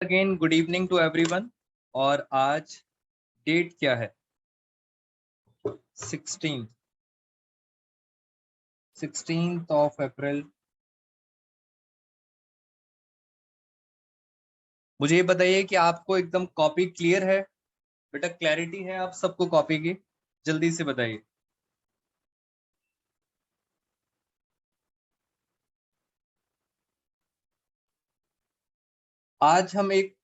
Again good evening to everyone. और आज date क्या है? 16th of April. मुझे ये बताइए कि आपको एकदम कॉपी क्लियर है? बेटा क्लैरिटी है आप सबको कॉपी की? जल्दी से बताइए। आज हम एक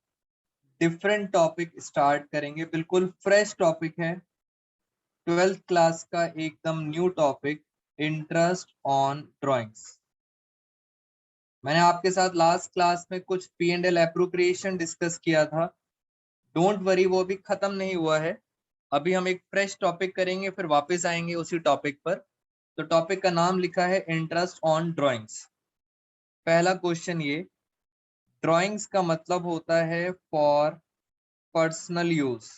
डिफरेंट टॉपिक स्टार्ट करेंगे, बिल्कुल फ्रेश टॉपिक है। 12th क्लास का एकदम new topic, interest on drawings. मैंने आपके साथ लास्ट क्लास में कुछ P&L एप्रोप्रिएशन डिस्कस किया था। डोंट वरी, वो अभी खत्म नहीं हुआ है। अभी हम एक फ्रेश टॉपिक करेंगे, फिर वापस आएंगे उसी टॉपिक पर। तो टॉपिक का नाम लिखा है इंटरेस्ट ऑन ड्राइंग्स। पहला क्वेश्चन ये, ड्राइंग्स का मतलब होता है for personal use.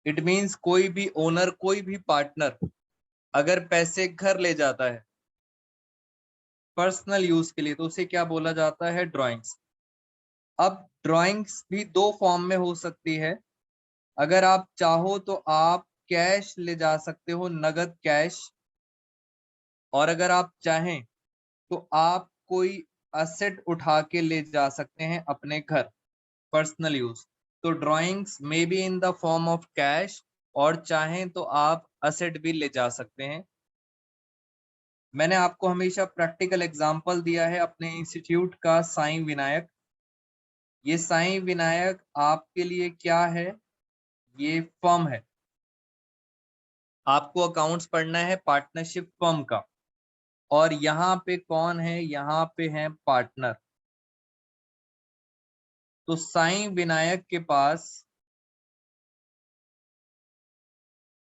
It means कोई भी ओनर, कोई भी पार्टनर अगर पैसे घर ले जाता है पर्सनल यूज के लिए, तो उसे क्या बोला जाता है? ड्राइंग्स। अब ड्राइंग्स भी दो फॉर्म में हो सकती है। अगर आप चाहो तो आप कैश ले जा सकते हो, नगद कैश। और अगर आप चाहें तो आप कोई असेट उठा के ले जा सकते हैं अपने घर, पर्सनल यूज। तो drawings may be in the form of cash, और चाहें तो आप असेट भी ले जा सकते हैं। मैंने आपको हमेशा प्रैक्टिकल एग्जांपल दिया है अपने इंस्टीट्यूट का, साईं विनायक। ये साईं विनायक आपके लिए क्या है? ये फर्म है। आपको अकाउंट्स पढ़ना है पार्टनरशिप फर्म का। और यहाँ पे कौन है? यहाँ पे है पार्टनर। तो साईं विनायक के पास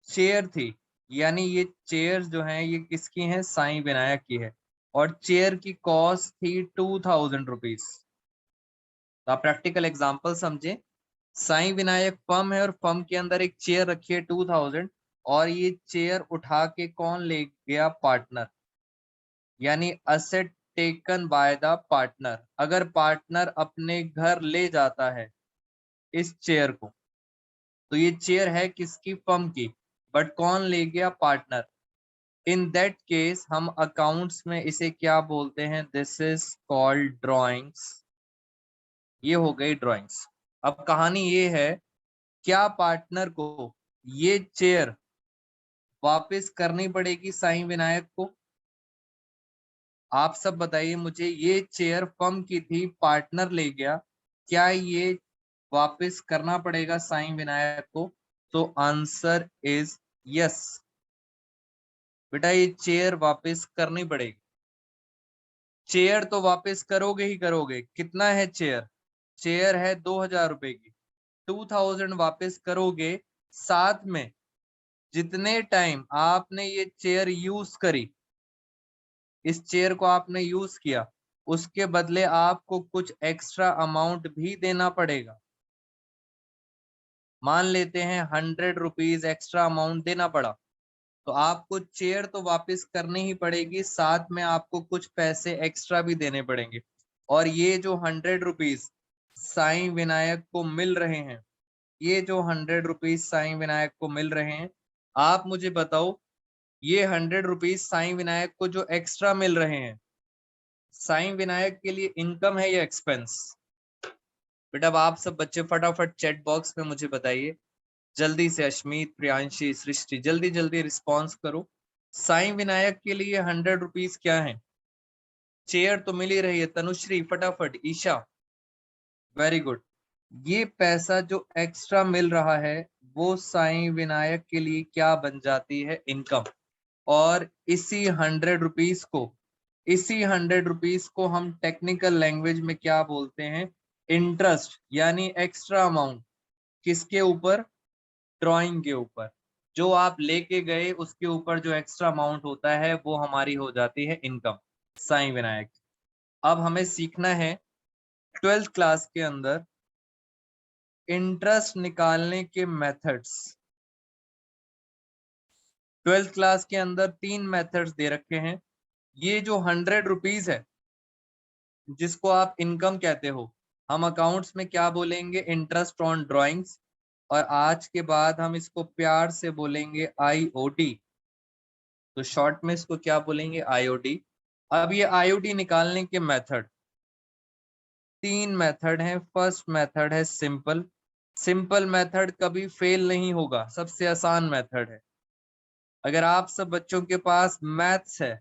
चेयर थी, यानी ये चेयर जो है ये किसकी है? साईं विनायक की है। और चेयर की कॉस्ट थी 2000 रुपीज। तो आप प्रैक्टिकल एग्जांपल समझे। साईं विनायक फर्म है और फर्म के अंदर एक चेयर रखी है 2000, और ये चेयर उठा के कौन ले गया? पार्टनर। यानी asset taken by the partner. अगर पार्टनर अपने घर ले जाता है इस चेयर को, तो ये चेयर है किसकी? फर्म की। बट कौन ले गया? पार्टनर। इन दैट केस हम अकाउंट्स में इसे क्या बोलते हैं? This is called drawings. ये हो गई ड्राइंग्स। अब कहानी ये है, क्या पार्टनर को ये चेयर वापस करनी पड़ेगी साईं विनायक को? आप सब बताइए मुझे, ये चेयर फर्म की थी, पार्टनर ले गया, क्या ये वापस करना पड़ेगा साईं विनायक को? तो आंसर इज यस। बेटा ये चेयर वापस करनी पड़ेगी। चेयर तो वापस करोगे ही करोगे। कितना है चेयर? चेयर है 2000 रुपए की। 2000 वापस करोगे। साथ में जितने टाइम आपने ये चेयर यूज करी, इस चेयर को आपने यूज किया, उसके बदले आपको कुछ एक्स्ट्रा अमाउंट भी देना पड़ेगा। मान लेते हैं 100 रुपीज एक्स्ट्रा अमाउंट देना पड़ा, तो आपको चेयर तो वापस करनी ही पड़ेगी, साथ में आपको कुछ पैसे एक्स्ट्रा भी देने पड़ेंगे। और ये जो 100 रुपीज साईं विनायक को मिल रहे हैं, ये जो 100 रुपीज साईं विनायक को मिल रहे हैं, आप मुझे बताओ, ये 100 रुपीज साईं विनायक को जो एक्स्ट्रा मिल रहे हैं, साईं विनायक के लिए इनकम है या एक्सपेंस? बेटा अब आप सब बच्चे फटाफट चैट बॉक्स में मुझे बताइए जल्दी से। अश्मीत, प्रियांशी, सृष्टि, जल्दी जल्दी रिस्पॉन्स करो। साईं विनायक के लिए 100 रुपीज क्या है? चेयर तो मिल ही रही है। तनुश्री फटाफट, ईशा वेरी गुड। ये पैसा जो एक्स्ट्रा मिल रहा है वो साईं विनायक के लिए क्या बन जाती है? इनकम। और इसी 100 रुपीज को हम टेक्निकल लैंग्वेज में क्या बोलते हैं? इंटरेस्ट, यानी एक्स्ट्रा अमाउंट। किसके ऊपर? ड्राइंग के ऊपर। जो आप लेके गए उसके ऊपर जो एक्स्ट्रा अमाउंट होता है वो हमारी हो जाती है इनकम, साईं विनायक। अब हमें सीखना है 12th क्लास के अंदर इंटरेस्ट निकालने के मेथड्स। 12th क्लास के अंदर 3 मेथड्स दे रखे हैं। ये जो 100 रुपीज है, जिसको आप इनकम कहते हो, हम अकाउंट्स में क्या बोलेंगे? Interest on drawings. और आज के बाद हम इसको प्यार से बोलेंगे IOD। तो शॉर्ट में इसको क्या बोलेंगे? IOD। अब ये IOD निकालने के मेथड, 3 मेथड हैं। फर्स्ट मेथड है सिंपल। सिंपल मेथड कभी फेल नहीं होगा, सबसे आसान मेथड है। अगर आप सब बच्चों के पास मैथ्स है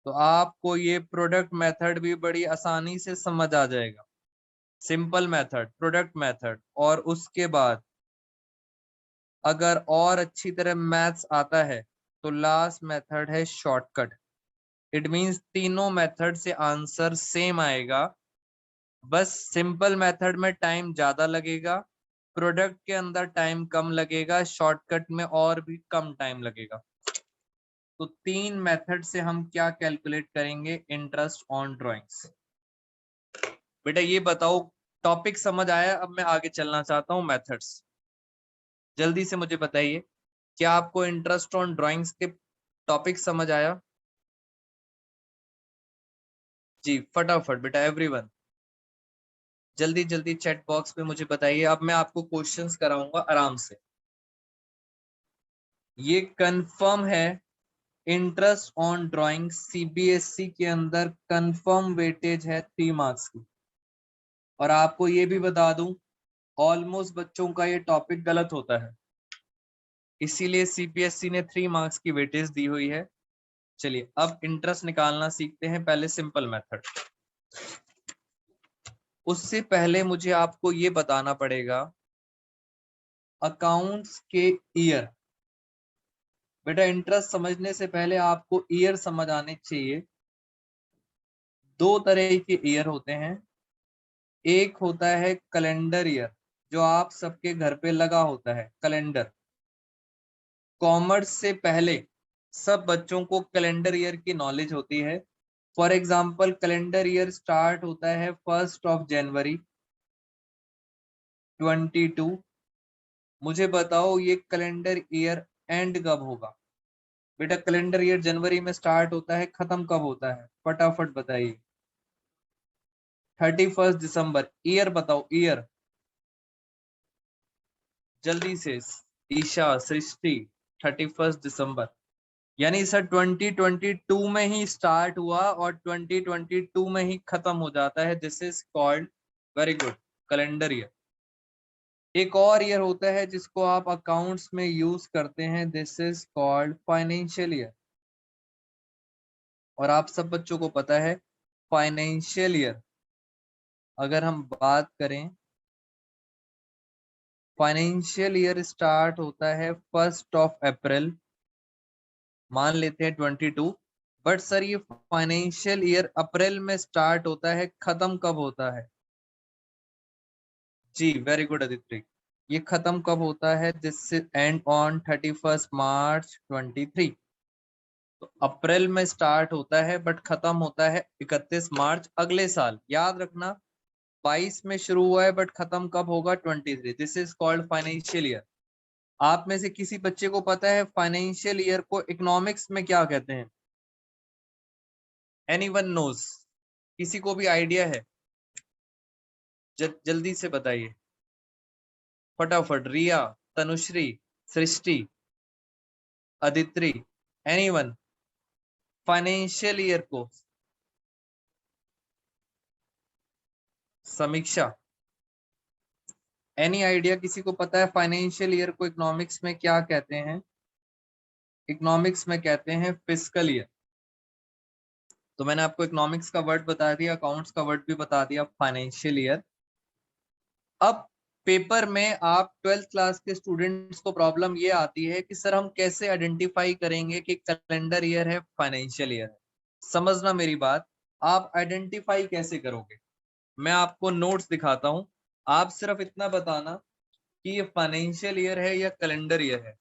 तो आपको ये प्रोडक्ट मेथड भी बड़ी आसानी से समझ आ जाएगा। सिंपल मेथड, प्रोडक्ट मेथड, और उसके बाद अगर और अच्छी तरह मैथ्स आता है तो लास्ट मेथड है शॉर्टकट। इट मींस तीनों मेथड से आंसर सेम आएगा, बस सिंपल मेथड में टाइम ज्यादा लगेगा, प्रोडक्ट के अंदर टाइम कम लगेगा, शॉर्टकट में और भी कम टाइम लगेगा। तो 3 मेथड से हम क्या कैलकुलेट करेंगे? Interest on drawings. बेटा ये बताओ, टॉपिक समझ आया? अब मैं आगे चलना चाहता हूँ मेथड्स। जल्दी से मुझे बताइए, क्या आपको इंटरेस्ट ऑन ड्राइंग्स के टॉपिक समझ आया? जी फटाफट बेटा, एवरीवन जल्दी जल्दी चैट बॉक्स में मुझे बताइए। अब मैं आपको क्वेश्चंस कराऊंगा आराम से। ये कंफर्म है, इंटरेस्ट ऑन ड्राइंग CBSE के अंदर कंफर्म वेटेज है 3 मार्क्स की। और आपको ये भी बता दूं, ऑलमोस्ट बच्चों का ये टॉपिक गलत होता है, इसीलिए CBSE ने 3 मार्क्स की वेटेज दी हुई है। चलिए अब इंटरेस्ट निकालना सीखते हैं, पहले सिंपल मेथड। उससे पहले मुझे आपको ये बताना पड़ेगा अकाउंट्स के ईयर। बेटा इंटरेस्ट समझने से पहले आपको ईयर समझ आने चाहिए। 2 तरह के ईयर होते हैं। एक होता है कैलेंडर ईयर, जो आप सबके घर पे लगा होता है कैलेंडर। कॉमर्स से पहले सब बच्चों को कैलेंडर ईयर की नॉलेज होती है। For example calendar year start होता है 1 जनवरी 22। मुझे बताओ ये कैलेंडर ईयर एंड कब होगा? बेटा कैलेंडर ईयर जनवरी में स्टार्ट होता है, खत्म कब होता है? फटाफट बताइए। 31 दिसंबर। ईयर बताओ, ईयर जल्दी से। ईशा, सृष्टि, 31 दिसंबर। यानी सर 2022 में ही स्टार्ट हुआ और 2022 में ही खत्म हो जाता है। This is called, very good, calendar year. एक और ईयर होता है जिसको आप अकाउंट्स में यूज करते हैं, this is called financial year. और आप सब बच्चों को पता है फाइनेंशियल ईयर, अगर हम बात करें, फाइनेंशियल ईयर स्टार्ट होता है 1 अप्रैल, मान लेते हैं 22। बट सर ये फाइनेंशियल ईयर अप्रैल में स्टार्ट होता है, खत्म कब होता है? जी वेरी गुड आदित्य, ये खत्म कब होता है? दिस एंड ऑन 31 मार्च 23। तो अप्रैल में स्टार्ट होता है बट खत्म होता है 31 मार्च अगले साल। याद रखना, 22 में शुरू हुआ है बट खत्म कब होगा? 23। This is called financial year. आप में से किसी बच्चे को पता है फाइनेंशियल ईयर को इकोनॉमिक्स में क्या कहते हैं? Anyone knows? किसी को भी आइडिया है? जल्दी से बताइए फटाफट। Riya, Tanushree, Srishti, Aditri, anyone? Financial year को समीक्षा, एनी आइडिया? किसी को पता है फाइनेंशियल ईयर को इकोनॉमिक्स में क्या कहते हैं? इकोनॉमिक्स में कहते हैं फिस्कल ईयर। तो मैंने आपको इकोनॉमिक्स का वर्ड बता दिया, अकाउंट्स का वर्ड भी बता दिया, फाइनेंशियल ईयर। अब पेपर में आप 12th क्लास के स्टूडेंट्स को प्रॉब्लम ये आती है कि सर हम कैसे आइडेंटिफाई करेंगे कि कैलेंडर ईयर है, फाइनेंशियल ईयर है? समझना मेरी बात, आप आइडेंटिफाई कैसे करोगे? मैं आपको नोट्स दिखाता हूं, आप सिर्फ इतना बताना कि ये फाइनेंशियल ईयर है या कैलेंडर ईयर है।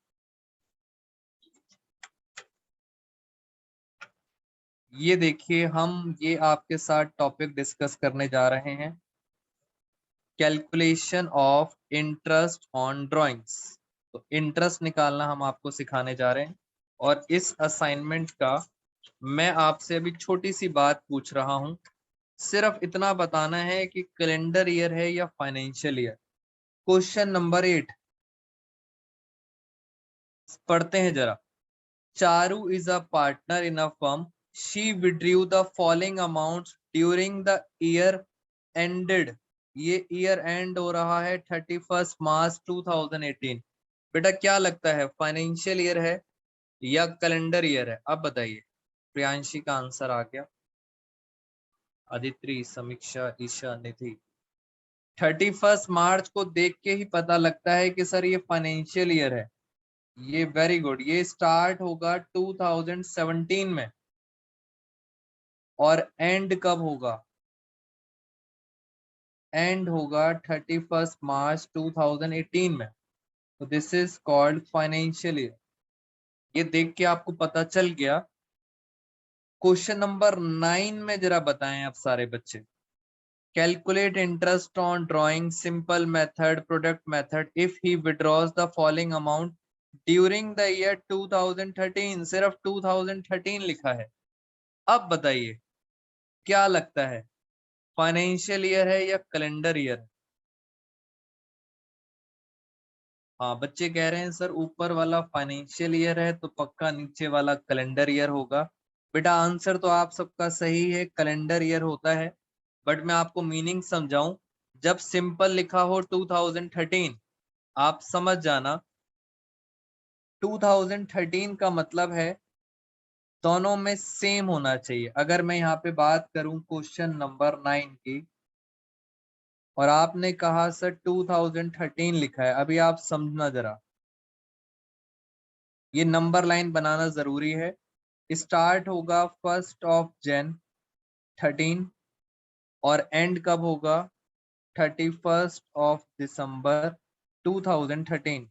ये देखिए, हम ये आपके साथ टॉपिक डिस्कस करने जा रहे हैं, calculation of interest on drawings. तो इंटरेस्ट निकालना हम आपको सिखाने जा रहे हैं। और इस असाइनमेंट का मैं आपसे अभी छोटी सी बात पूछ रहा हूं, सिर्फ इतना बताना है कि कैलेंडर ईयर है या फाइनेंशियल ईयर। क्वेश्चन नंबर 8 पढ़ते हैं जरा। Charu is a partner in a firm, she withdrew the following amounts during the year ended. ये ईयर एंड हो रहा है 31 मार्च 2018। बेटा क्या लगता है, फाइनेंशियल ईयर है या कैलेंडर ईयर है? अब बताइए। प्रियांशी का आंसर आ गया, अदिति, समीक्षा, ईशा, निधि। 31 मार्च को देख के ही पता लगता है कि सर ये फाइनेंशियल ईयर है। ये वेरी गुड, ये स्टार्ट होगा 2017 में और एंड कब होगा? एंड होगा 31 मार्च 2018 में। तो this is called financial year. ये देख के आपको पता चल गया। क्वेश्चन नंबर 9 में जरा बताएं आप सारे बच्चे। Calculate interest on drawing simple method product method if he withdraws the following amount during the year 2013। सिर्फ 2013 लिखा है। अब बताइए क्या लगता है, फाइनेंशियल ईयर है या कैलेंडर ईयर है? हाँ, बच्चे कह रहे हैं सर ऊपर वाला फाइनेंशियल ईयर है तो पक्का नीचे वाला कैलेंडर ईयर होगा। बेटा आंसर तो आप सबका सही है, कैलेंडर ईयर होता है। बट मैं आपको मीनिंग समझाऊं, जब सिंपल लिखा हो 2013, आप समझ जाना 2013 का मतलब है दोनों में सेम होना चाहिए। अगर मैं यहाँ पे बात करूं क्वेश्चन नंबर 9 की, और आपने कहा सर 2013 लिखा है, अभी आप समझना जरा, ये नंबर लाइन बनाना जरूरी है। स्टार्ट होगा 1 Jan 13 और एंड कब होगा? 31 December 2013।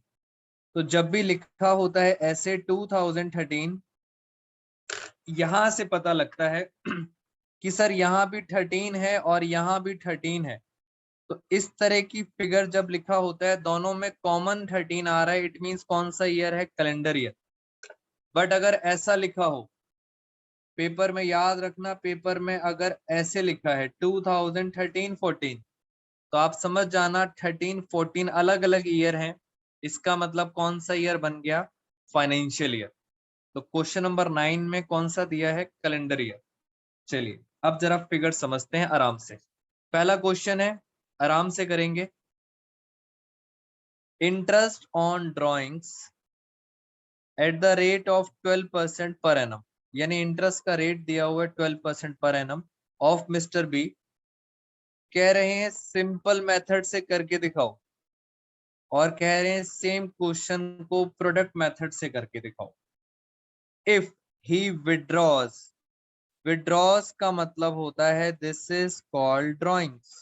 तो जब भी लिखा होता है ऐसे 2013, यहां से पता लगता है कि सर यहाँ भी 13 है और यहाँ भी 13 है। तो इस तरह की फिगर जब लिखा होता है दोनों में कॉमन 13 आ रहा है, इट मींस कौन सा ईयर है? Calendar year. बट अगर ऐसा लिखा हो पेपर में, याद रखना, पेपर में अगर ऐसे लिखा है 2013-14, तो आप समझ जाना 13-14 अलग अलग ईयर हैं। इसका मतलब कौन सा ईयर बन गया? Financial year. तो क्वेश्चन नंबर 9 में कौन सा दिया है? Calendar year. चलिए अब जरा फिगर समझते हैं आराम से। पहला क्वेश्चन है, आराम से करेंगे। Interest on drawings at the rate of 12% per annum, यानी इंटरेस्ट का रेट दिया हुआ है 12% per annum of mister B. कह रहे हैं सिंपल मेथड से करके दिखाओ, और कह रहे हैं सेम क्वेश्चन को प्रोडक्ट मेथड से करके दिखाओ। इफ ही विड्रॉज, विड्रॉज का मतलब होता है this is called drawings.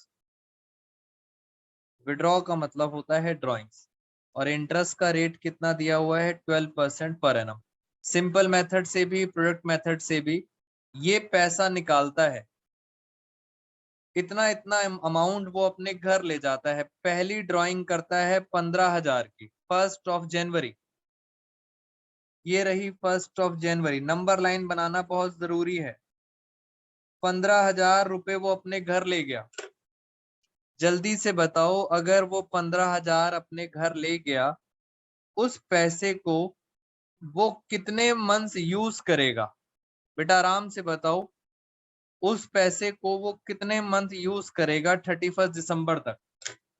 Withdraw का मतलब होता है ड्रॉइंग्स। और इंटरेस्ट का रेट कितना दिया हुआ है? 12% पर एनम। सिंपल मेथड से भी प्रोडक्ट मेथड से भी ये पैसा निकालता है, इतना इतना अमाउंट वो अपने घर ले जाता है। पहली ड्राइंग करता है 15,000 की, 1 January। ये रही 1 January। नंबर लाइन बनाना बहुत जरूरी है। 15,000 रुपए वो अपने घर ले गया। जल्दी से बताओ, अगर वो 15,000 अपने घर ले गया, उस पैसे को वो कितने मंथ्स यूज करेगा? बेटा आराम से बताओ, उस पैसे को वो कितने मंथ यूज करेगा 31 दिसंबर तक?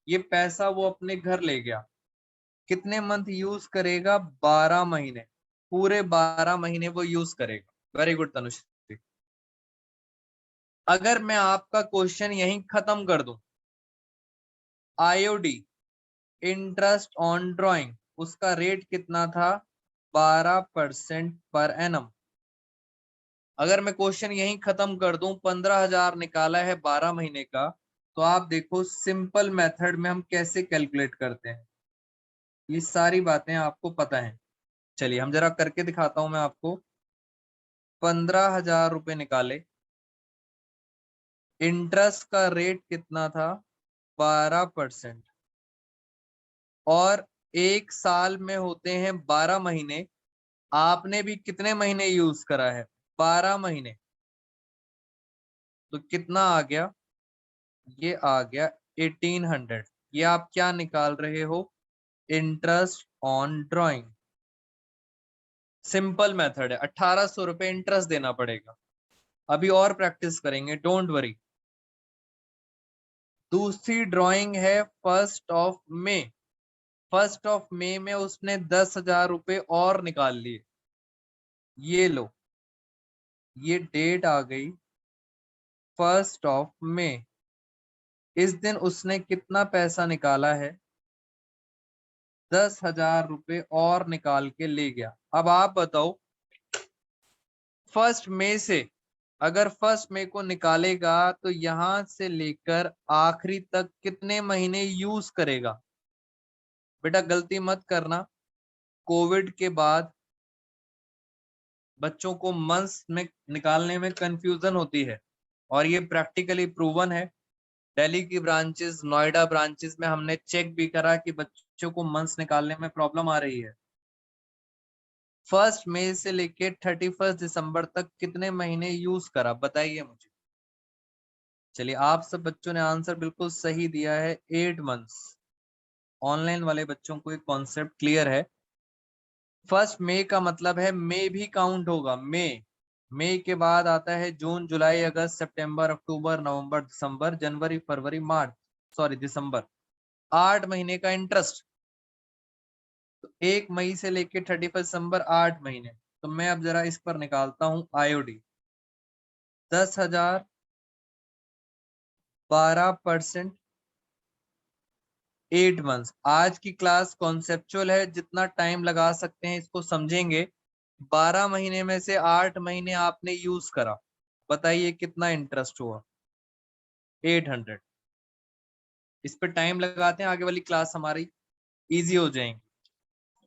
ये पैसा वो अपने घर ले गया, कितने मंथ यूज करेगा? 12 महीने। पूरे 12 महीने वो यूज करेगा। Very good Tanushree. अगर मैं आपका क्वेश्चन यहीं खत्म कर दूं, आईओडी, इंटरेस्ट ऑन ड्राइंग, उसका रेट कितना था? 12% पर एनम। अगर मैं क्वेश्चन यहीं खत्म कर दूं, 15,000 निकाला है 12 महीने का, तो आप देखो सिंपल मेथड में हम कैसे कैलकुलेट करते हैं। ये सारी बातें आपको पता है। चलिए हम जरा करके दिखाता हूं मैं आपको। 15,000 रुपए निकाले, इंटरेस्ट का रेट कितना था? 12%। और एक साल में होते हैं 12 महीने। आपने भी कितने महीने यूज करा है? 12 महीने। तो कितना आ गया, ये आ गया 1800। ये आप क्या निकाल रहे हो, interest on drawing. Simple method है, 1800 रुपए इंटरेस्ट देना पड़ेगा। अभी और प्रैक्टिस करेंगे, डोंट वरी। दूसरी ड्राइंग है 1 मई। 1 मई में उसने 10,000 रुपए और निकाल लिए। ये लो, ये डेट आ गई 1 मई। इस दिन उसने कितना पैसा निकाला है, 10,000 रुपए और निकाल के ले गया। अब आप बताओ, 1 मई से अगर 1 मई को निकालेगा तो यहां से लेकर आखिरी तक कितने महीने यूज करेगा। बेटा गलती मत करना, कोविड के बाद बच्चों को मंथ्स में निकालने में कंफ्यूजन होती है, और ये प्रैक्टिकली प्रूवन है। दिल्ली की ब्रांचेस, नोएडा ब्रांचेस में हमने चेक भी करा कि बच्चों को मंथ्स निकालने में प्रॉब्लम आ रही है। 1 मई से लेके 31 दिसंबर तक कितने महीने यूज करा, बताइए मुझे। चलिए, आप सब बच्चों ने आंसर बिल्कुल सही दिया है, 8 मंथ्स। ऑनलाइन वाले बच्चों को एक कॉन्सेप्ट क्लियर है। 1 मई का मतलब है मई भी काउंट होगा। मई के बाद आता है जून, जुलाई, अगस्त, सितंबर, अक्टूबर, नवंबर, दिसंबर, जनवरी, फरवरी, मार्च, सॉरी दिसंबर। 8 महीने का इंटरेस्ट। तो 1 मई से लेके 31 दिसंबर, 8 महीने। तो मैं अब जरा इस पर निकालता हूं आईओडी। 10,000, 12%, 8 मंथ्स। आज की क्लास कॉन्सेप्चुअल है, जितना टाइम लगा सकते हैं इसको समझेंगे। 12 महीने में से 8 महीने आपने यूज करा, बताइए कितना इंटरेस्ट हुआ, 800। इस पे टाइम लगाते हैं, आगे वाली क्लास हमारी इजी हो जाएंगी।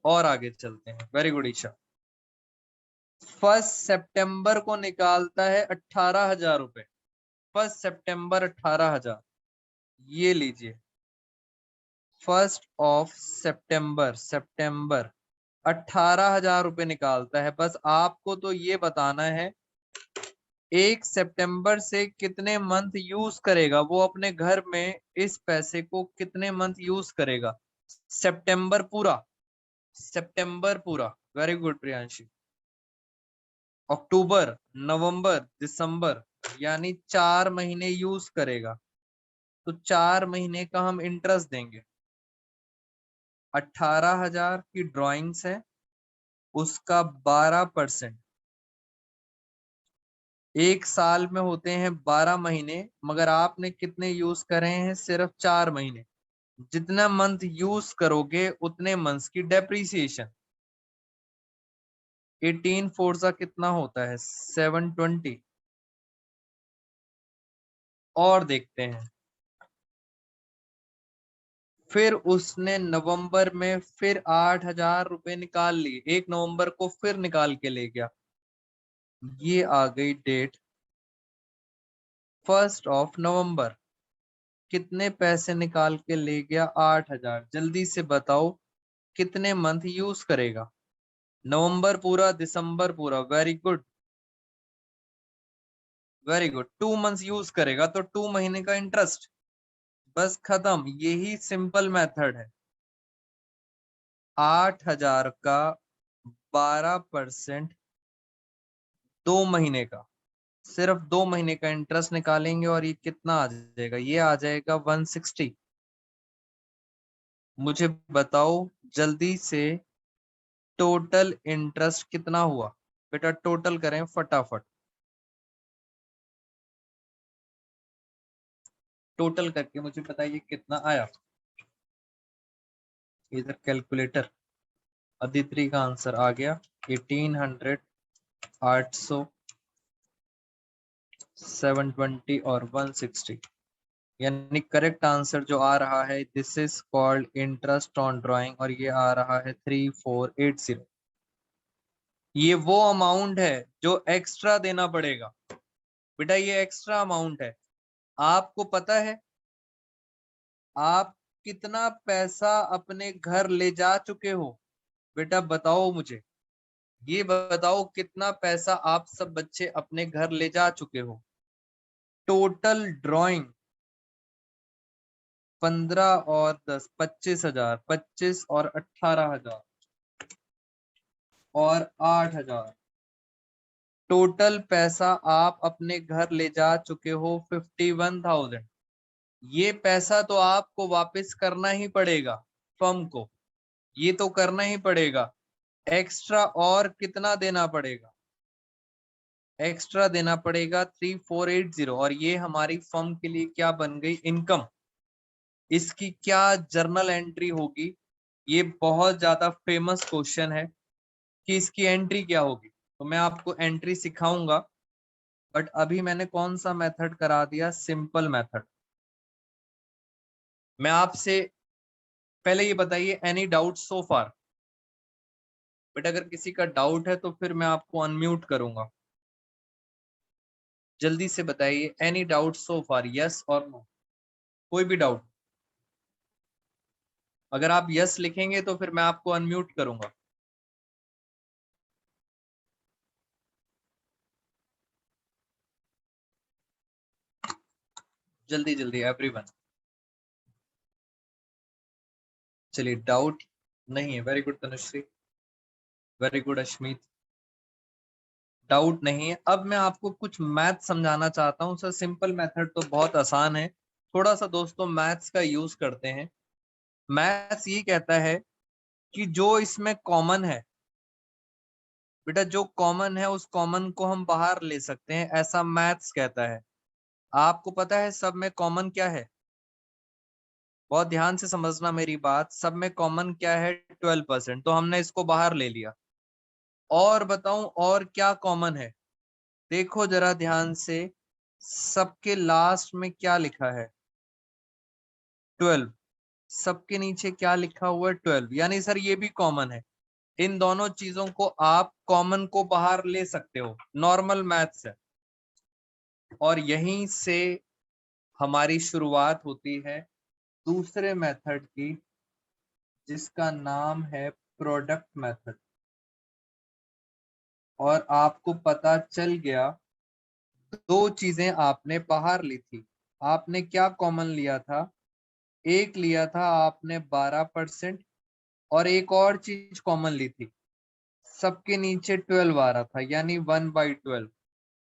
और आगे चलते हैं। Very good Isha. 1 सितंबर को निकालता है 18,000 रुपए। 1 सितंबर 18,000, ये लीजिए। 1 सितंबर 18,000 रुपए निकालता है। बस आपको तो ये बताना है 1 सितंबर से कितने मंथ यूज करेगा, वो अपने घर में इस पैसे को कितने मंथ यूज करेगा। सितंबर पूरा, सितंबर पूरा। Very good Priyanshi. अक्टूबर, नवंबर, दिसंबर, यानी 4 महीने यूज करेगा। तो 4 महीने का हम इंटरेस्ट देंगे। 18,000 की ड्राइंग्स है, उसका 12%। एक साल में होते हैं 12 महीने, मगर आपने कितने यूज करे हैं, सिर्फ 4 महीने। जितना मंथ यूज करोगे उतने मंथ्स की डेप्रीसिएशन। 18 फोर्सा कितना होता है, 720। और देखते हैं। फिर उसने नवंबर में फिर 8,000 रुपए निकाल लिए, 1 नवंबर को फिर निकाल के ले गया। ये आ गई डेट 1 नवंबर। कितने पैसे निकाल के ले गया, 8,000। जल्दी से बताओ कितने मंथ यूज करेगा। नवंबर पूरा, दिसंबर पूरा। Very good, very good. 2 months use करेगा तो 2 महीने का इंटरेस्ट। बस खत्म, यही सिंपल मेथड है। 8,000 का 12%, 2 महीने का, सिर्फ 2 महीने का इंटरेस्ट निकालेंगे और ये कितना आ जाएगा, ये आ जाएगा 160। मुझे बताओ जल्दी से, टोटल इंटरेस्ट कितना हुआ। बेटा टोटल करें फटाफट, टोटल करके मुझे बताइए कितना आया। इधर कैलकुलेटर, अदिति का आंसर आ गया 1800, 800, 720 और 160। यानी करेक्ट आंसर जो आ रहा है, this is called interest on drawing, और ये आ रहा है 3480। ये वो अमाउंट है जो एक्स्ट्रा देना पड़ेगा। बेटा ये एक्स्ट्रा अमाउंट है। आपको पता है आप कितना पैसा अपने घर ले जा चुके हो, बेटा बताओ मुझे। ये बताओ कितना पैसा आप सब बच्चे अपने घर ले जा चुके हो। टोटल ड्राइंग 15 और 10 25,000, 25 और 18,000 और 8,000। टोटल पैसा आप अपने घर ले जा चुके हो 51,000। ये पैसा तो आपको वापस करना ही पड़ेगा फर्म को, ये तो करना ही पड़ेगा। एक्स्ट्रा और कितना देना पड़ेगा? एक्स्ट्रा देना पड़ेगा 3480, और ये हमारी फर्म के लिए क्या बन गई? इनकम। इसकी क्या जर्नल एंट्री होगी? ये बहुत ज्यादा फेमस क्वेश्चन है कि इसकी एंट्री क्या होगी। तो मैं आपको एंट्री सिखाऊंगा, बट अभी मैंने कौन सा मेथड करा दिया? Simple method. मैं आपसे पहले ये बताइए, any doubt so far? But अगर किसी का डाउट है तो फिर मैं आपको अनम्यूट करूंगा। जल्दी से बताइए, एनी डाउट सो फार, यस और नो? कोई भी डाउट? अगर आप यस लिखेंगे तो फिर मैं आपको अनम्यूट करूंगा। जल्दी जल्दी एवरीवन। चलिए, डाउट नहीं है। Very good Tanushree, very good Ashmeet. Doubt नहीं है। अब मैं आपको कुछ मैथ समझाना चाहता हूँ सर। सिंपल मेथड तो बहुत आसान है, थोड़ा सा दोस्तों मैथ्स का यूज करते हैं। मैथ्स ये कहता है कि जो इसमें कॉमन है, बेटा जो कॉमन है उस कॉमन को हम बाहर ले सकते हैं, ऐसा मैथ्स कहता है। आपको पता है सब में कॉमन क्या है? बहुत ध्यान से समझना मेरी बात। सब में कॉमन क्या है? 12%। तो हमने इसको बाहर ले लिया। और बताऊं और क्या कॉमन है? देखो जरा ध्यान से, सबके लास्ट में क्या लिखा है? 12। सबके नीचे क्या लिखा हुआ है? 12। यानी सर ये भी कॉमन है। इन दोनों चीजों को आप कॉमन को बाहर ले सकते हो, नॉर्मल मैथ्स है। और यहीं से हमारी शुरुआत होती है दूसरे मेथड की, जिसका नाम है प्रोडक्ट मेथड। और आपको पता चल गया, दो चीजें आपने बाहर ली थी। आपने क्या कॉमन लिया था? एक लिया था आपने 12%, और एक और चीज कॉमन ली थी। सबके नीचे 12 आ रहा था, यानी 1/12।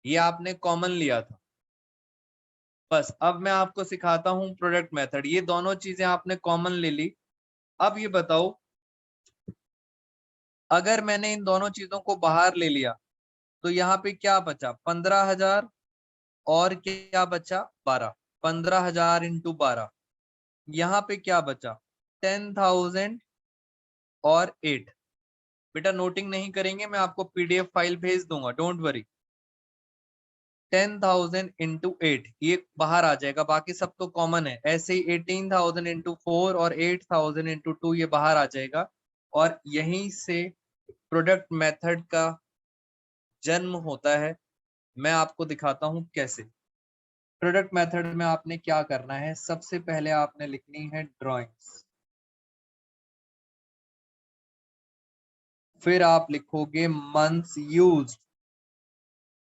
ये आपने कॉमन लिया था। बस अब मैं आपको सिखाता हूँ प्रोडक्ट मेथड। ये दोनों चीजें आपने कॉमन ले ली। अब ये बताओ, अगर मैंने इन दोनों चीजों को बाहर ले लिया तो यहाँ पे क्या बचा? 15,000 और क्या बचा? 12। 15,000 इंटू 12। यहाँ पे क्या बचा? 10,000 और 8। बेटा नोटिंग नहीं करेंगे, मैं आपको पीडीएफ फाइल भेज दूंगा, डोंट वरी। 10,000 इंटू 8 ये बाहर आ जाएगा, बाकी सब तो कॉमन है। ऐसे ही 18,000 इंटू 4 और 8,000 इंटू 2 ये बाहर आ जाएगा। और यहीं से प्रोडक्ट मेथड का जन्म होता है। मैं आपको दिखाता हूं कैसे। प्रोडक्ट मेथड में आपने क्या करना है? सबसे पहले आपने लिखनी है ड्राइंग्स, फिर आप लिखोगे मंथ्स यूज्ड।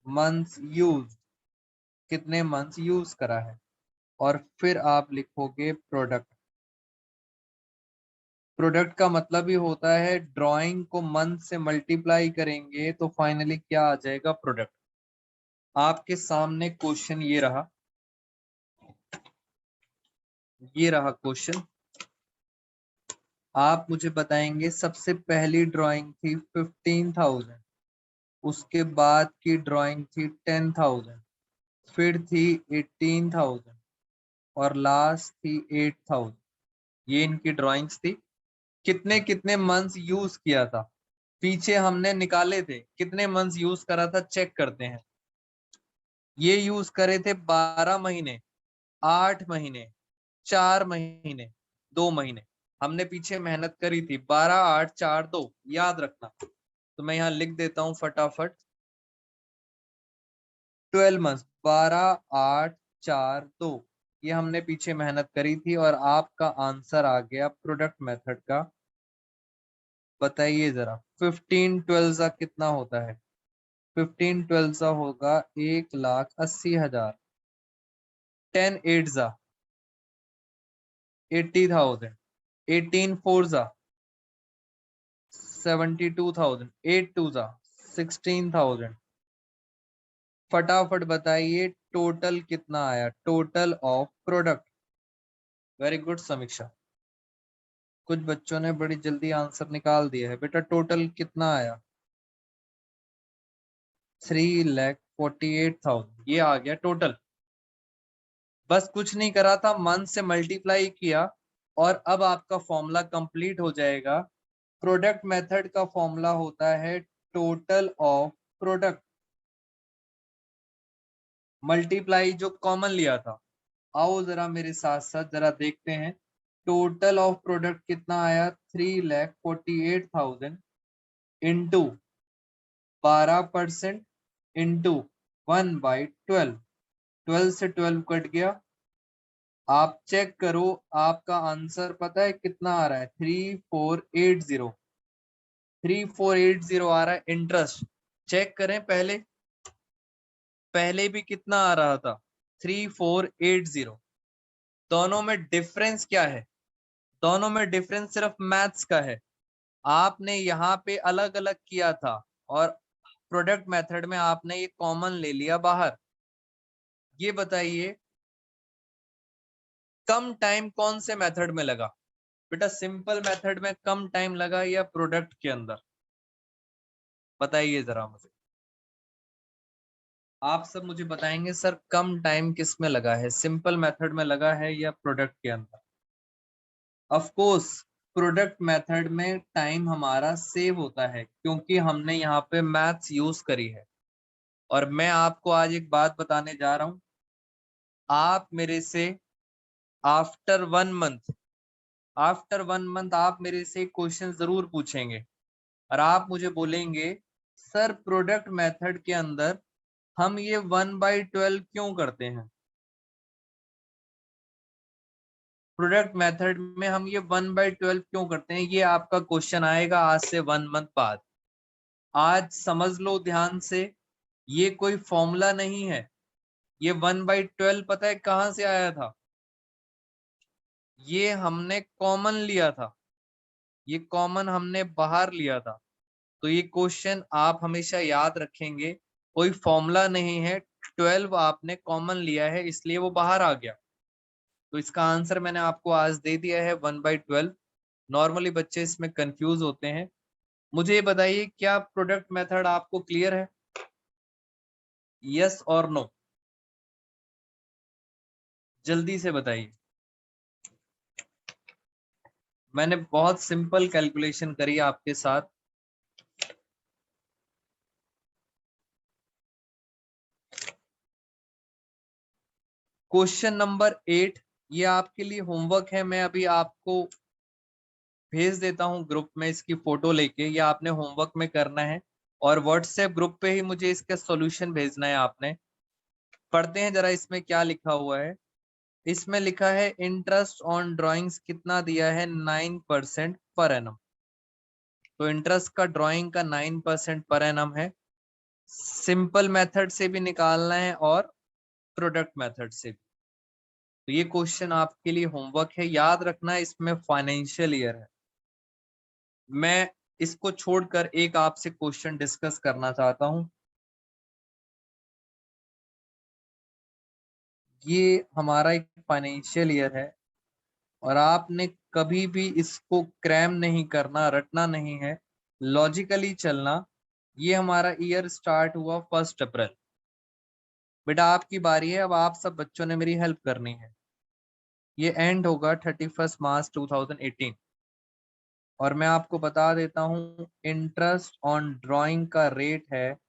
मंथ्स यूज्ड, कितने मंथ्स यूज करा है। और फिर आप लिखोगे प्रोडक्ट। प्रोडक्ट का मतलब ही होता है ड्राइंग को मंथ से मल्टीप्लाई करेंगे तो फाइनली क्या आ जाएगा? प्रोडक्ट। आपके सामने क्वेश्चन ये रहा, ये रहा क्वेश्चन। आप मुझे बताएंगे, सबसे पहली ड्राइंग थी 15,000, उसके बाद की ड्राइंग थी 10,000, फिर थी 18,000, और लास्ट थी 8,000। ये इनकी ड्राइंग्स थी। कितने कितने मंथ्स यूज किया था पीछे हमने निकाले थे, कितने मंथ्स यूज करा था चेक करते हैं। ये यूज करे थे 12 महीने, 8 महीने, 4 महीने, 2 महीने। हमने पीछे मेहनत करी थी 12, 8, 4, 2, याद रखना। तो मैं यहाँ लिख देता हूँ फटाफट। 12 मंथ्स, 12, 8, 4, 2, ये हमने पीछे मेहनत करी थी। और आपका आंसर आ गया प्रोडक्ट मेथड का। बताइए जरा, 15/12 कितना होता है? 15/12 होगा 1,80,000। 10 8 जा 80,000, 18 4 जा 72,000, 8 2 जा 16,000। फटाफट बताइए टोटल कितना आया, total of product. Very good समीक्षा, कुछ बच्चों ने बड़ी जल्दी आंसर निकाल दिया है। बेटा टोटल कितना आया, 3,48,000, ये आ गया टोटल। बस कुछ नहीं करा था, मंथ से मल्टीप्लाई किया और अब आपका फॉर्मूला कंप्लीट हो जाएगा। प्रोडक्ट मेथड का फॉर्मूला होता है टोटल ऑफ प्रोडक्ट मल्टीप्लाई जो कॉमन लिया था। आओ जरा मेरे साथ साथ जरा देखते हैं टोटल ऑफ प्रोडक्ट कितना आया, 3,48,000 इंटू 12% इंटू 1/12, 12 से 12 कट गया। आप चेक करो आपका आंसर पता है कितना आ रहा है, 3,480, 3,480 आ रहा है। इंटरेस्ट चेक करें, पहले भी कितना आ रहा था, 3,480। दोनों में डिफरेंस क्या है, दोनों में डिफरेंस सिर्फ मैथ्स का है। आपने यहाँ पे अलग अलग किया था और प्रोडक्ट मेथड में आपने ये कॉमन ले लिया बाहर। ये बताइए कम टाइम कौन से मेथड में लगा, बेटा सिंपल मेथड में कम टाइम लगा या प्रोडक्ट के अंदर, बताइए जरा मुझे। आप सब मुझे बताएंगे सर कम टाइम किस में लगा है, सिंपल मेथड में लगा है या प्रोडक्ट के अंदर। ऑफ कोर्स प्रोडक्ट मेथड में टाइम हमारा सेव होता है क्योंकि हमने यहाँ पे मैथ्स यूज करी है। और मैं आपको आज एक बात बताने जा रहा हूं, आप मेरे से आफ्टर 1 मंथ, आफ्टर 1 मंथ आप मेरे से क्वेश्चन जरूर पूछेंगे और आप मुझे बोलेंगे सर प्रोडक्ट मेथड के अंदर हम ये 1/12 क्यों करते हैं, प्रोडक्ट मेथड में हम ये 1/12 क्यों करते हैं, ये आपका क्वेश्चन आएगा आज से 1 मंथ बाद। आज समझ लो ध्यान से, ये कोई फॉर्मूला नहीं है, ये 1/12 पता है कहां से आया था, ये हमने कॉमन लिया था, ये कॉमन हमने बाहर लिया था। तो ये क्वेश्चन आप हमेशा याद रखेंगे, कोई फॉर्मूला नहीं है, 12 आपने कॉमन लिया है इसलिए वो बाहर आ गया। तो इसका आंसर मैंने आपको आज दे दिया है 1/12। नॉर्मली बच्चे इसमें कंफ्यूज होते हैं। मुझे ये बताइए क्या प्रोडक्ट मेथड आपको क्लियर है, यस और नो, जल्दी से बताइए। मैंने बहुत सिंपल कैलकुलेशन करी आपके साथ। क्वेश्चन नंबर 8 ये आपके लिए होमवर्क है, मैं अभी आपको भेज देता हूं ग्रुप में इसकी फोटो लेके, ये आपने होमवर्क में करना है और व्हाट्सएप ग्रुप पे ही मुझे इसका सॉल्यूशन भेजना है आपने। पढ़ते हैं जरा इसमें क्या लिखा हुआ है। इसमें लिखा है इंटरेस्ट ऑन ड्राइंग्स कितना दिया है, 9% पर एनम। तो इंटरेस्ट का ड्राइंग का 9% पर एनम है। सिंपल मेथड से भी निकालना है और प्रोडक्ट मेथड से भी। तो ये क्वेश्चन आपके लिए होमवर्क है, याद रखना इसमें फाइनेंशियल ईयर है। मैं इसको छोड़कर एक आपसे क्वेश्चन डिस्कस करना चाहता हूं। ये हमारा एक फाइनेंशियल ईयर है और आपने कभी भी इसको क्रैम नहीं करना, रटना नहीं है, लॉजिकली चलना। ये हमारा ईयर स्टार्ट हुआ 1 अप्रैल। बेटा आपकी बारी है, अब आप सब बच्चों ने मेरी हेल्प करनी है। ये एंड होगा 31 मार्च 2018। और मैं आपको बता देता हूं इंटरेस्ट ऑन ड्राइंग का रेट है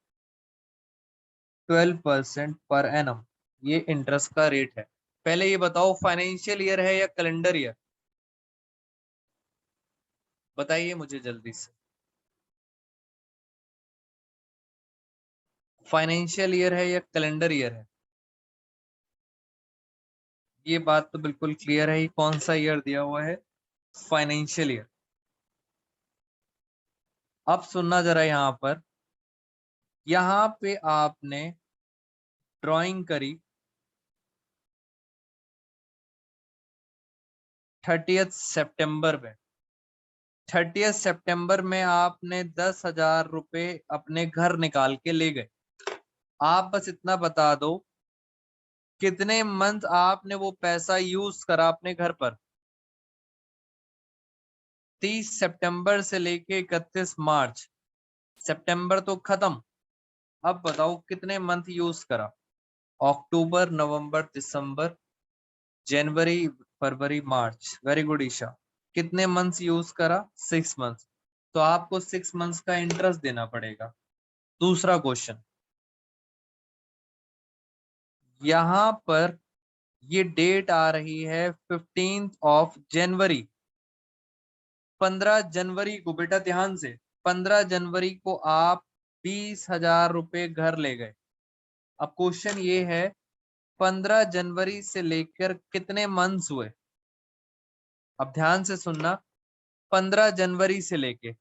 12% पर एनम। ये इंटरेस्ट का रेट है। पहले ये बताओ फाइनेंशियल ईयर है या कैलेंडर ईयर, बताइए मुझे जल्दी से। फाइनेंशियल ईयर है या कैलेंडर ईयर है, ये बात तो बिल्कुल क्लियर है। कौन सा ईयर दिया हुआ है, फाइनेंशियल ईयर। अब सुनना जरा, यहाँ पर यहाँ पे आपने ड्राइंग करी 30 सितंबर में, 30 सितंबर में आपने 10,000 रुपए अपने घर निकाल के ले गए। आप बस इतना बता दो कितने मंथ आपने वो पैसा यूज करा अपने घर पर। 30 सितंबर से लेके 31 मार्च, सितंबर तो खत्म, अब बताओ कितने मंथ यूज करा। अक्टूबर, नवंबर, दिसंबर, जनवरी, फरवरी, मार्च। Very good Isha. कितने मंथ्स यूज करा? 6 मंथ्स। तो आपको 6 मंथ्स का इंटरेस्ट देना पड़ेगा। दूसरा क्वेश्चन, यहां पर ये डेट आ रही है 15 जनवरी। 15 जनवरी को बेटा ध्यान से, 15 जनवरी को आप 20,000 रुपए घर ले गए। अब क्वेश्चन ये है 15 जनवरी से लेकर कितने मंथ्स हुए। अब ध्यान से सुनना, 15 जनवरी से लेके,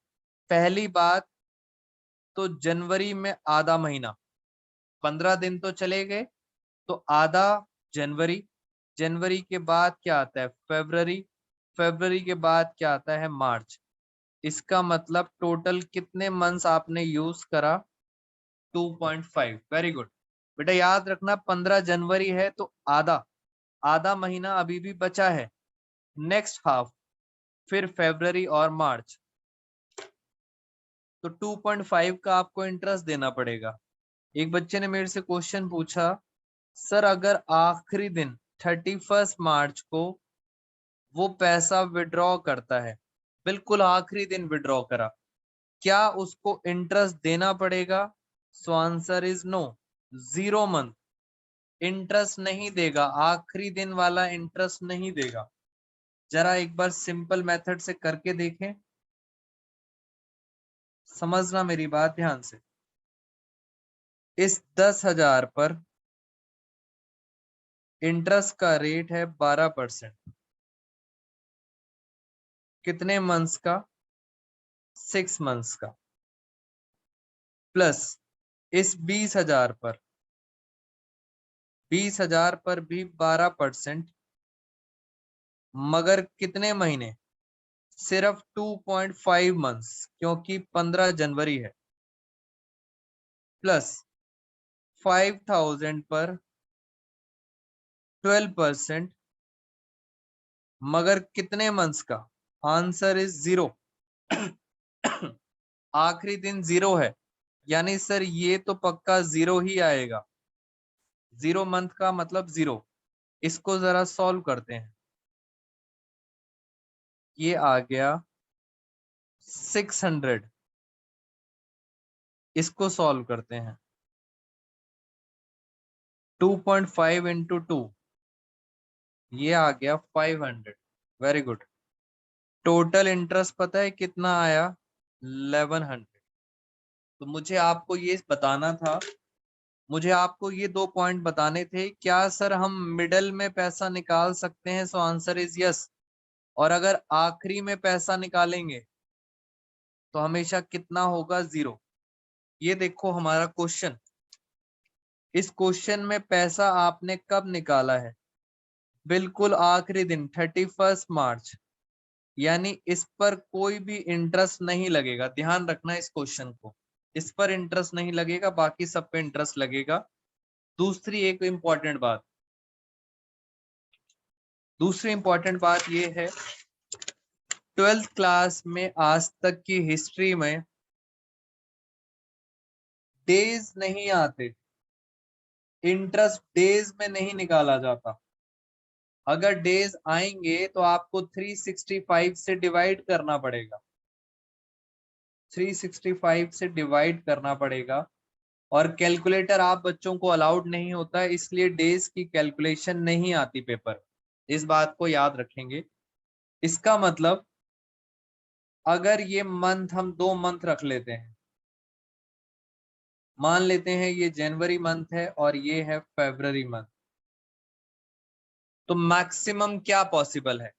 पहली बात तो जनवरी में आधा महीना, 15 दिन तो चले गए, तो आधा जनवरी। जनवरी के बाद क्या आता है? फरवरी। फरवरी के बाद क्या आता है? मार्च। इसका मतलब टोटल कितने मंथ्स आपने यूज करा? 2.5। वेरी गुड बेटा, याद रखना 15 जनवरी है तो आधा आधा महीना अभी भी बचा है, नेक्स्ट हाफ, फिर फरवरी और मार्च। तो 2.5 का आपको इंटरेस्ट देना पड़ेगा। एक बच्चे ने मेरे से क्वेश्चन पूछा, सर अगर आखिरी दिन 31 मार्च को वो पैसा विड्रॉ करता है, बिल्कुल आखिरी दिन विड्रॉ करा, क्या उसको इंटरेस्ट देना पड़ेगा? So answer is no, 0 month interest नहीं देगा, आखिरी दिन वाला इंटरेस्ट नहीं देगा। जरा एक बार सिंपल मेथड से करके देखें, समझना मेरी बात ध्यान से। इस 10,000 पर इंटरेस्ट का रेट है 12%। कितने मंथ्स का? 6 मंथ्स का। प्लस इस 20,000 पर भी 12%, मगर कितने महीने? सिर्फ 2.5 मंथ्स, क्योंकि 15 जनवरी है। प्लस 5,000 पर 12%, मगर कितने मंथ्स का? Answer is 0। आखिरी दिन 0 है, यानी सर ये तो पक्का 0 ही आएगा। 0 मंथ का मतलब 0। इसको जरा सॉल्व करते हैं। ये आ गया 600। इसको सॉल्व करते हैं। 2.5 इंटू 2, ये आ गया 500। Very good. टोटल इंटरेस्ट पता है कितना आया? 1100। तो मुझे आपको ये बताना था, मुझे आपको ये 2 पॉइंट बताने थे। क्या सर हम मिडल में पैसा निकाल सकते हैं? सो आंसर इज यस। और अगर आखिरी में पैसा निकालेंगे तो हमेशा कितना होगा? 0। ये देखो हमारा क्वेश्चन, इस क्वेश्चन में पैसा आपने कब निकाला है? बिल्कुल आखिरी दिन 31 मार्च, यानी इस पर कोई भी इंटरेस्ट नहीं लगेगा। ध्यान रखना इस क्वेश्चन को, इस पर इंटरेस्ट नहीं लगेगा, बाकी सब पे इंटरेस्ट लगेगा। दूसरी एक इंपॉर्टेंट बात, दूसरी इंपॉर्टेंट बात ये है, 12th क्लास में आज तक की हिस्ट्री में डेज नहीं आते, इंटरेस्ट डेज में नहीं निकाला जाता। अगर डेज आएंगे तो आपको 365 से डिवाइड करना पड़ेगा, 365 से डिवाइड करना पड़ेगा। और कैलकुलेटर आप बच्चों को अलाउड नहीं होता है, इसलिए डेज की कैलकुलेशन नहीं आती पेपर। इस बात को याद रखेंगे। इसका मतलब अगर ये मंथ हम 2 मंथ रख लेते हैं, मान लेते हैं ये जनवरी मंथ है और ये है फरवरी मंथ, तो मैक्सिमम क्या पॉसिबल है?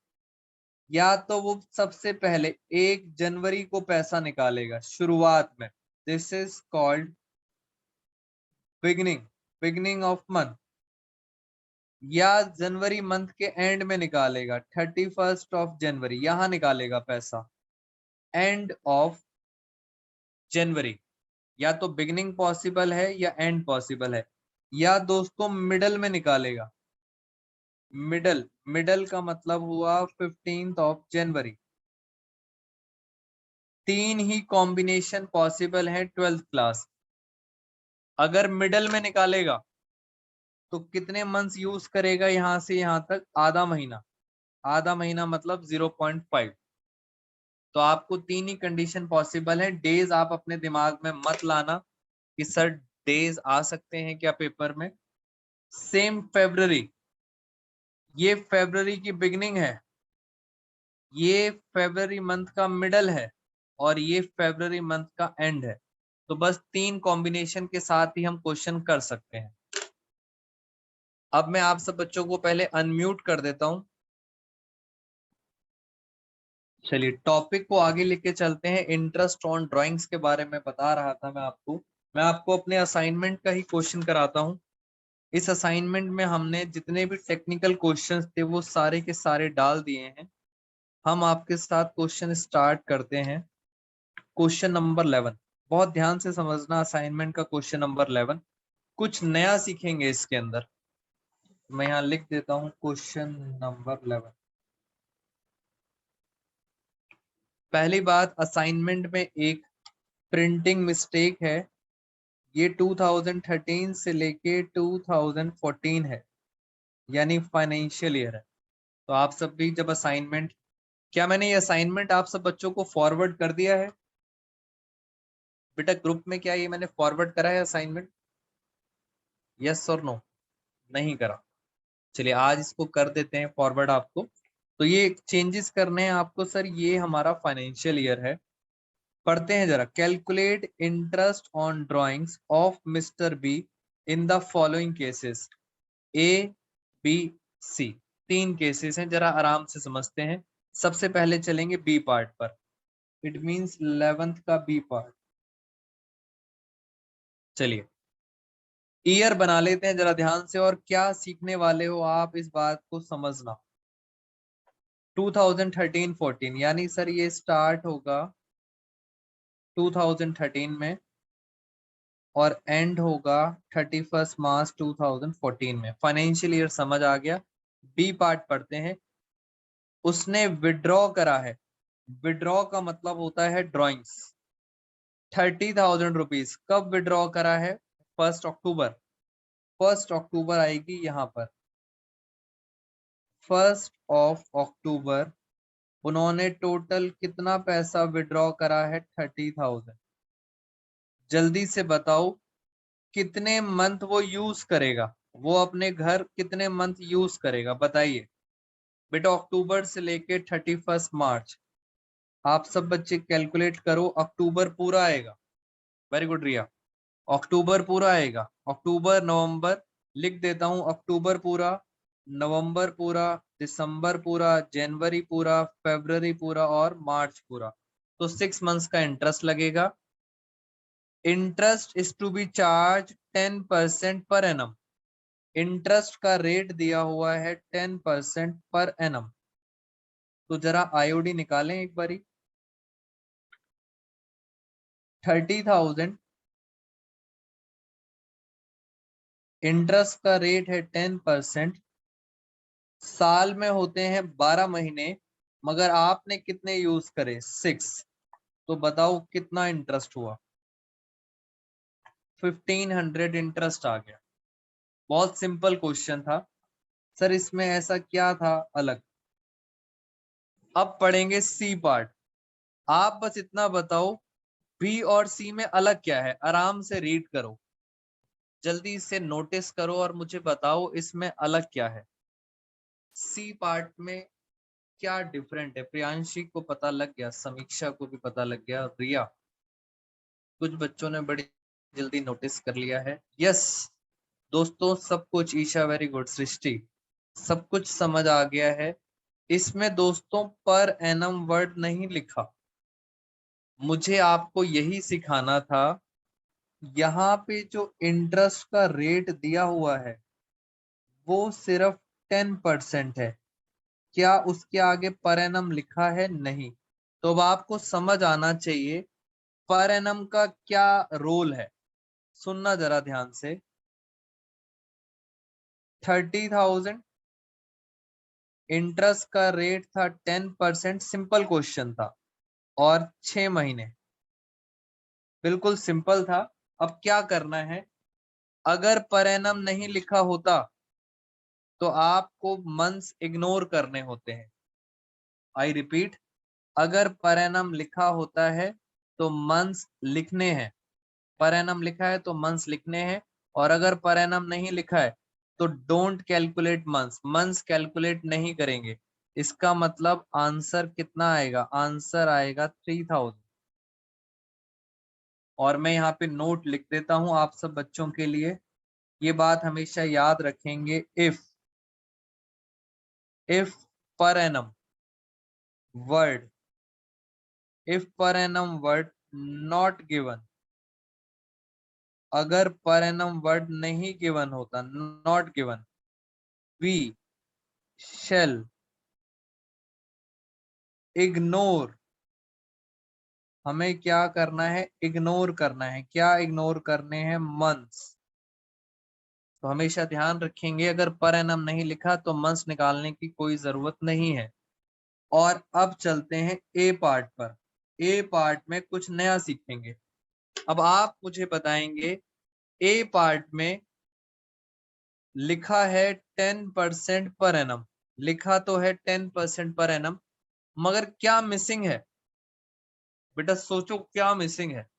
या तो वो सबसे पहले 1 जनवरी को पैसा निकालेगा शुरुआत में, this is called beginning, beginning of month, या जनवरी मंथ के एंड में निकालेगा, 31 ऑफ जनवरी यहां निकालेगा पैसा, एंड ऑफ जनवरी, या तो बिगिनिंग पॉसिबल है या एंड पॉसिबल है, या दोस्तों मिडल में निकालेगा। मिडल, मिडल का मतलब हुआ 15 ऑफ जनवरी। तीन ही कॉम्बिनेशन पॉसिबल है 12th क्लास। अगर मिडल में निकालेगा तो कितने मंथ्स यूज करेगा, यहां से यहां तक आधा महीना, आधा महीना मतलब 0.5। तो आपको तीन ही कंडीशन पॉसिबल है। डेज आप अपने दिमाग में मत लाना कि सर डेज आ सकते हैं क्या पेपर में। सेम फरवरी, ये फरवरी की बिगनिंग है, ये फरवरी मंथ का मिडल है, और ये फरवरी मंथ का एंड है। तो बस तीन कॉम्बिनेशन के साथ ही हम क्वेश्चन कर सकते हैं। अब मैं आप सब बच्चों को पहले अनम्यूट कर देता हूं। चलिए टॉपिक को आगे लेके चलते हैं। इंटरेस्ट ऑन ड्राइंग्स के बारे में बता रहा था मैं आपको अपने असाइनमेंट का ही क्वेश्चन कराता हूं। इस असाइनमेंट में हमने जितने भी टेक्निकल क्वेश्चंस थे वो सारे के सारे डाल दिए हैं। हम आपके साथ क्वेश्चन स्टार्ट करते हैं। क्वेश्चन नंबर 11, बहुत ध्यान से समझना असाइनमेंट का क्वेश्चन नंबर 11। कुछ नया सीखेंगे इसके अंदर। मैं यहाँ लिख देता हूँ क्वेश्चन नंबर 11। पहली बात, असाइनमेंट में एक प्रिंटिंग मिस्टेक है। ये 2013 से लेके 2014 है, यानी फाइनेंशियल ईयर है। तो आप सब भी जब असाइनमेंट, क्या मैंने ये असाइनमेंट आप सब बच्चों को फॉरवर्ड कर दिया है बेटा ग्रुप में? क्या ये मैंने फॉरवर्ड करा है असाइनमेंट? यस और नो? नहीं करा। चलिए आज इसको कर देते हैं फॉरवर्ड आपको। तो ये चेंजेस करने हैं आपको सर, ये हमारा फाइनेंशियल ईयर है। पढ़ते हैं जरा। Calculate interest on drawings of mister B in the following cases, A B C. तीन केसेस हैं, जरा आराम से समझते हैं। सबसे पहले चलेंगे बी पार्ट पर, इट मींस 11th का बी पार्ट। चलिए ईयर बना लेते हैं जरा ध्यान से, और क्या सीखने वाले हो आप इस बात को समझना। 2013-14 यानी सर ये स्टार्ट होगा 2013 में और एंड होगा 31 मार्च 2014 में। फाइनेंशियल ईयर समझ आ गया। बी पार्ट पढ़ते हैं। उसने विड्रॉ करा है, विड्रॉ का मतलब होता है ड्रॉइंग्स। 30,000 रुपीज कब विड्रॉ करा है? 1 अक्टूबर। 1 अक्टूबर आएगी यहाँ पर, 1 अक्टूबर। उन्होंने टोटल कितना पैसा विड्रॉ करा है? 30,000। जल्दी से बताओ कितने मंथ वो यूज करेगा, वो अपने घर कितने मंथ यूज करेगा बताइए बेटा। अक्टूबर से लेके 31 मार्च, आप सब बच्चे कैलकुलेट करो। अक्टूबर पूरा आएगा, वेरी गुड रिया। अक्टूबर पूरा आएगा, अक्टूबर नवंबर, लिख देता हूं अक्टूबर पूरा, नवंबर पूरा, दिसंबर पूरा, जनवरी पूरा, फरवरी पूरा और मार्च पूरा। तो 6 मंथ्स का इंटरेस्ट लगेगा। Interest is to be charge 10% per annum. Interest का रेट दिया हुआ है 10% पर एनम। तो जरा आईओडी निकालें एक बारी। 30,000, इंटरेस्ट का रेट है 10%। साल में होते हैं 12 महीने, मगर आपने कितने यूज करे? 6। तो बताओ कितना इंटरेस्ट हुआ? 1500 इंटरेस्ट आ गया। बहुत सिंपल क्वेश्चन था सर, इसमें ऐसा क्या था अलग? अब पढ़ेंगे सी पार्ट। आप बस इतना बताओ बी और सी में अलग क्या है, आराम से रीड करो, जल्दी से नोटिस करो और मुझे बताओ इसमें अलग क्या है। सी पार्ट में क्या डिफरेंट है? प्रियांशी को पता लग गया, समीक्षा को भी पता लग गया, रिया, कुछ बच्चों ने बड़ी जल्दी नोटिस कर लिया है। यस दोस्तों सब कुछ, ईशा वेरी गुड, सृष्टि सब कुछ समझ आ गया है। इसमें दोस्तों पर एनम वर्ड नहीं लिखा, मुझे आपको यही सिखाना था। यहाँ पे जो इंटरेस्ट का रेट दिया हुआ है वो सिर्फ 10% है। क्या उसके आगे पर एनम लिखा है? नहीं। तो अब आपको समझ आना चाहिए पर एनम का क्या रोल है। सुनना जरा ध्यान से। 30,000, इंटरेस्ट का रेट था 10%, सिंपल क्वेश्चन था, और 6 महीने, बिल्कुल सिंपल था। अब क्या करना है, अगर पर एनम नहीं लिखा होता तो आपको मंथ्स इग्नोर करने होते हैं। आई रिपीट, अगर पर एनम लिखा होता है तो मंथ्स लिखने हैं। पर एनम लिखा है तो मंथ्स लिखने हैं, और अगर पर एनम नहीं लिखा है तो don't calculate months, months calculate नहीं करेंगे। इसका मतलब आंसर कितना आएगा? आंसर आएगा 3000। और मैं यहाँ पे नोट लिख देता हूं आप सब बच्चों के लिए, ये बात हमेशा याद रखेंगे। If per annum word, if per annum word not given, अगर पर एनम वर्ड नहीं गिवन होता, not given, we shall ignore, हमें क्या करना है? इग्नोर करना है। क्या इग्नोर करने हैं? मंथ्स। तो हमेशा ध्यान रखेंगे, अगर पर एनम नहीं लिखा तो मंथ्स निकालने की कोई जरूरत नहीं है। और अब चलते हैं ए पार्ट पर। ए पार्ट में कुछ नया सीखेंगे। अब आप मुझे बताएंगे, ए पार्ट में लिखा है 10% पर एनम, लिखा तो है 10% पर एनम, मगर क्या मिसिंग है? बेटा सोचो क्या मिसिंग है।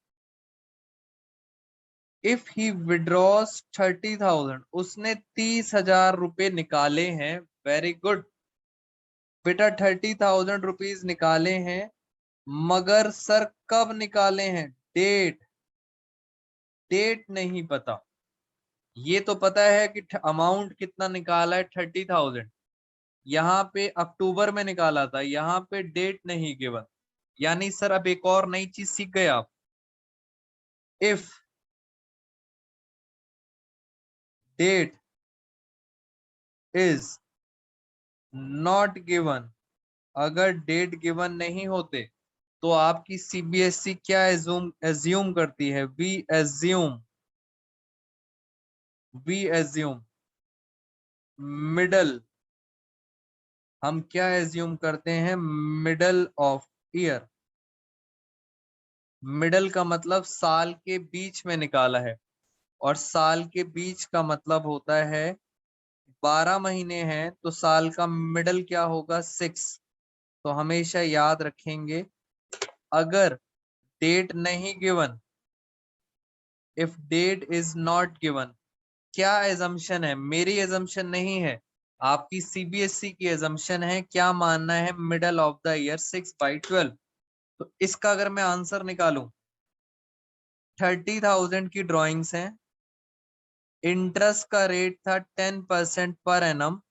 इफ ही विड्रॉस 30,000, उसने 30,000 रुपए निकाले हैं। वेरी गुड बेटा, 30,000 रुपीज निकाले हैं, मगर सर कब निकाले हैं? डेट, डेट नहीं पता। ये तो पता है कि अमाउंट कितना निकाला है, 30,000। यहाँ पे अक्टूबर में निकाला था, यहाँ पे डेट नहीं गिवन। यानी सर अब एक और नई चीज सीख गए आप। If date is not given, अगर डेट गिवन नहीं होते तो आपकी सीबीएसई क्या एज्यूम करती है? We assume middle. हम क्या एज्यूम करते हैं? Middle of year. मिडल का मतलब साल के बीच में निकाला है, और साल के बीच का मतलब होता है 12 महीने हैं, तो साल का मिडल क्या होगा? 6। तो हमेशा याद रखेंगे, अगर डेट नहीं given, if date is not given, क्या एजम्पशन है? मेरी एजम्पशन नहीं है, आपकी सीबीएसई की एजम्पशन है। क्या मानना है? Middle of the year 6/12। तो इसका अगर मैं आंसर निकालूं, 30,000 की ड्रॉइंग्स हैं, इंटरेस्ट का रेट था 10% पर एनम,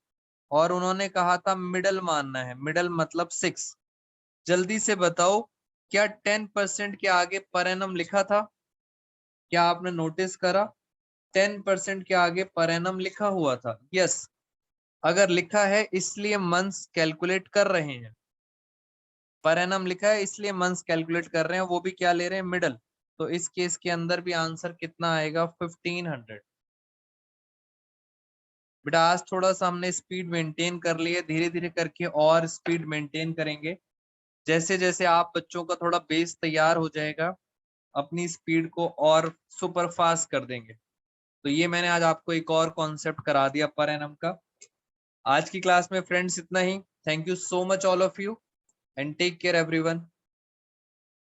और उन्होंने कहा था मिडल मानना है, मिडल मतलब 6। जल्दी से बताओ, क्या 10% के आगे पर एनम लिखा था? क्या आपने नोटिस करा? 10% के आगे पर एनम लिखा हुआ था। यस, अगर लिखा है इसलिए मंथ्स कैलकुलेट कर रहे हैं, पर एनम लिखा है इसलिए मंथ्स कैलकुलेट कर रहे हैं, वो भी क्या ले रहे हैं? मिडल। तो इस केस के अंदर भी आंसर कितना आएगा? 1500। बेटा आज थोड़ा सा हमने स्पीड मेंटेन कर ली है, धीरे धीरे करके और स्पीड मेंटेन करेंगे। जैसे जैसे आप बच्चों का थोड़ा बेस तैयार हो जाएगा, अपनी स्पीड को और सुपर फास्ट कर देंगे। तो ये मैंने आज आपको एक और कॉन्सेप्ट करा दिया पर एनम का। आज की क्लास में फ्रेंड्स इतना ही। Thank you so much all of you, and take care everyone.